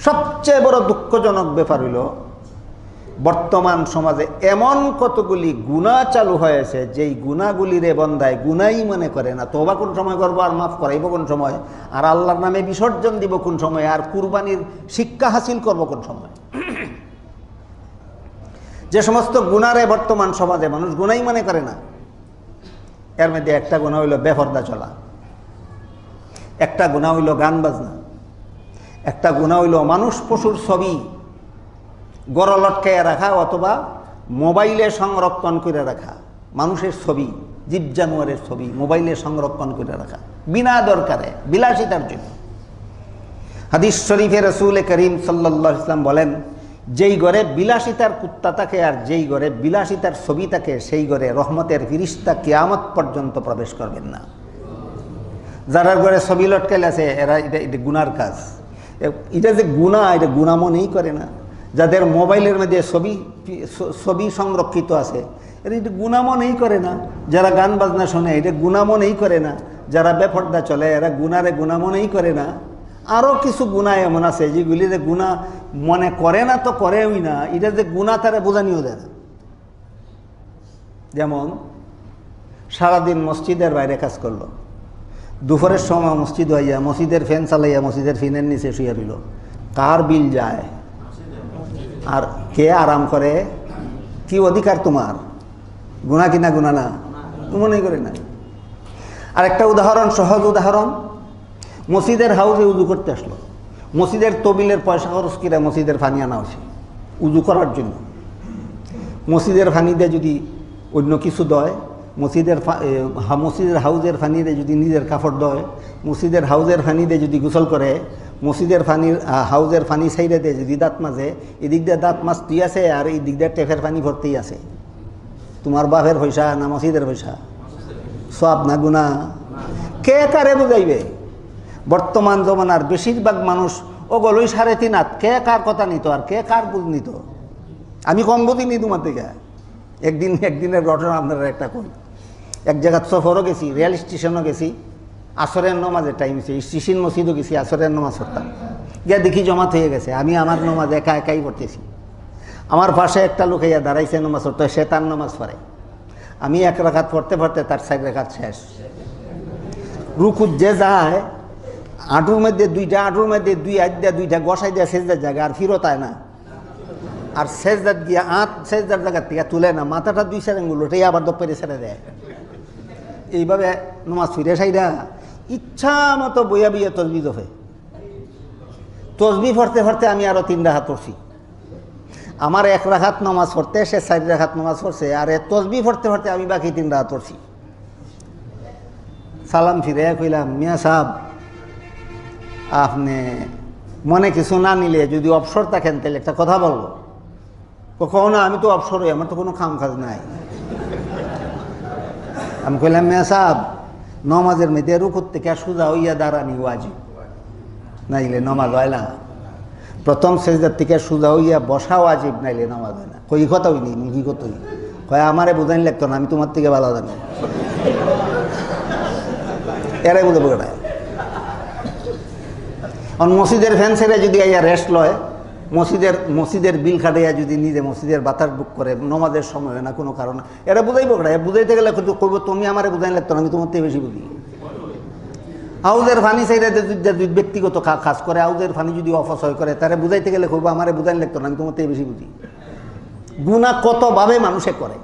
সবচেয়ে বড় দুঃখজনক ব্যাপার হইল বর্তমান সমাজে এমন কতগুলি গুনাহ চালু হয়েছে যেই গুনাহগুলিরে বন্দায় গুনাই মনে করে না। তওবা কোন সময় করবো আর মাফ করাইব কোন সময়, আর আল্লাহর নামে বিসর্জন দিব কোন সময়, আর কুরবানির শিক্ষা হাসিল করব কোন সময়। যে সমস্ত গুনারে বর্তমান সমাজে মানুষ গুনাই মনে করে না, এর মধ্যে একটা গুনাহ হইল বেপরদা চলা, একটা গুনাহ হইল গান বাজনা, একটা গুনাহ হইল মানুষ পশুর ছবি গড় লটকাইয়া রাখা অথবা মোবাইলে সংরক্ষণ করে রাখা। মানুষের ছবি, জীব জানোয়ারের ছবি মোবাইলে সংরক্ষণ করে রাখা বিনা দরকারে, বিলাসিতার জন্য। হাদিস শরীফে রাসূল করিম সাল্লাল্লাহু আলাইহি ওয়াসাল্লাম বলেন, যেই ঘরে বিলাসিতার কুত্তা থাকে আর যেই ঘরে বিলাসিতার ছবি থাকে সেই ঘরে রহমতের ফিরিস্তা কিয়ামত পর্যন্ত প্রবেশ করবেন না। যারা ঘরে ছবি লটকাইলে আছে এরা এটা গুনার কাজ। এটা যে গুনাহ, এটা গুনাহ মনেই করে না। যাদের মোবাইলের মধ্যে ছবি সংরক্ষিত আছে এরা এটা গুনাহ মনেই করে না। যারা গান বাজনা শোনে এটা গুনাহ মনেই করে না। যারা বেপরদা চলে এরা গুনারে গুনাহ মনেই করে না। আরও কিছু গুনাহ এমন আছে যেগুলি যে গুনাহ মনে করে না তো করেই না, এটা যে গুনাহ তারা বোঝানিও দেয় না। যেমন সারাদিন মসজিদের বাইরে কাজ করলো, দুপুরের সময় মসজিদ হইয়া মসজিদের ফ্যান চালাইয়া মসজিদের ফ্যানের নিচে শুয়ে রইল, কার বিল যায় আর কে আরাম করে? কি অধিকার তোমার? গুনাহ কিনা গুনাহ না? মনেই করে না। আরেকটা উদাহরণ, সহজ উদাহরণ, মসজিদের হাউজে উজু করতে আসলো, মসজিদের তবিলের পয়সা খরচ করে মসজিদের পানি আনা হয়েছে উজু করার জন্য। মসজিদের পানিতে যদি অন্য কিছু দেয়, মসজিদের হাউজের পানিতে যদি নিজের কাপড় দেয়, মসজিদের হাউজের পানিতে যদি গোসল করে, মসজিদের হাউজের পানি সাইডে দিয়ে যদি দাঁত মাজে, এদিক দিয়ে দাঁত মাজতেই আছে আর এই দিক দিয়ে টেপের পানি ভরতেই আছে। তোমার বাপের পয়সা না মসজিদের পয়সা? সব না গুনাহ? কে কারে বুঝাইবে? বর্তমান জমানার বেশিরভাগ মানুষ ওগুলোই 3.5 হাত, কে কার কথা নিত আর কে কার বুঝ নিত? আমি কম বুঝিনি তোমার থেকে। একদিনের ঘটনা আপনারা একটা কই। এক জায়গায় সফরও গেছি, রেল স্টেশনও গেছি, আসরের নমাজের টাইম হয়েছে, স্টেশন মসজিদও গেছি, আসরের নমাজ পড়তাম। গিয়া দেখি জমাত হয়ে গেছে, আমি আমার নমাজ একা একাই পড়তেছি। আমার পাশে একটা লোক ইয়া দাঁড়াইছে নমাজ পড়তে, সে তার নমাজ পড়ে। আমি 1 রাকাত পড়তে পড়তে তার 4 রাকাত শেষ। রুকুত যে যায় আঁটুর মধ্যে দুইটা, আঁটুর মধ্যে 2 হাত দিয়া 2টা গসাই দেওয়া সেজদার জায়গা আর ফিরত আয় না, আর সেজদার গিয়া সেজদার জায়গার থেকে তুলে না, মাথাটা 2-4 আঙ্গুল ওটাই আবার দপ্পরে ছেড়ে দেয়। এইভাবে নমাজ ফিরে সাইডা ইচ্ছা মতো বইয়া বইয়া তসবি দফে তসবি পড়তে পড়তে আমি আরও 3 রাকাত পড়ছি। আমার 1 রাকাত নমাজ পড়তে সে 4 রাকাত নমাজ পড়ছে, আর তসবি পড়তে পড়তে আমি বাকি 3 রাকাত পড়ছি। সালাম ফিরে কইলাম, মিয়া সাহেব আপনি মনে কিছু না নিলে যদি অবসর থাকেন তাহলে একটা কথা বলবো। কখনো না, আমি তো অবসর হই, আমার তো কোনো কাম কাজ নাই। আমি কইলাম, মিয়া সাহেব নমাজের মধ্যে রুকুত থেকে সোজা হইয়া দাঁড়ানি ওয়াজিব, নাইলে নমাজ হয় না। প্রথম সেজদার থেকে সোজা হইয়া বসা ওয়াজিব, নাইলে নমাজ হয় না। কই কথা হইনি, কি কথা হই? কয় আমারে বোঝানি লাগতো না, আমি তোমার থেকে ভালো জানি। এরাই বুঝে না। মসজিদের ফ্যান ছেড়ে যদি আইয়া রেস্ট লয়, মসজিদের বিল খাটাইয়া যদি নিজে মসজিদের বাতাস বুক করে, নমাজের সময় হয় না কোনো কারণে, এরা বুঝাইব না। বুঝাইতে গেলে কইব তুমি আমারে বুঝাই লাগতো না, আমি তোমার থেকে বেশি বুঝি। হাউজের ফানি চাইলে যদি ব্যক্তিগত কাজ করে, হাউজের ফানি যদি অপচয় করে, তারা বুঝাইতে গেলে কইব আমারে বুঝাই লাগতো না, আমি তোমার থেকে বেশি বুঝি। গুনাহ কতভাবে মানুষে করে।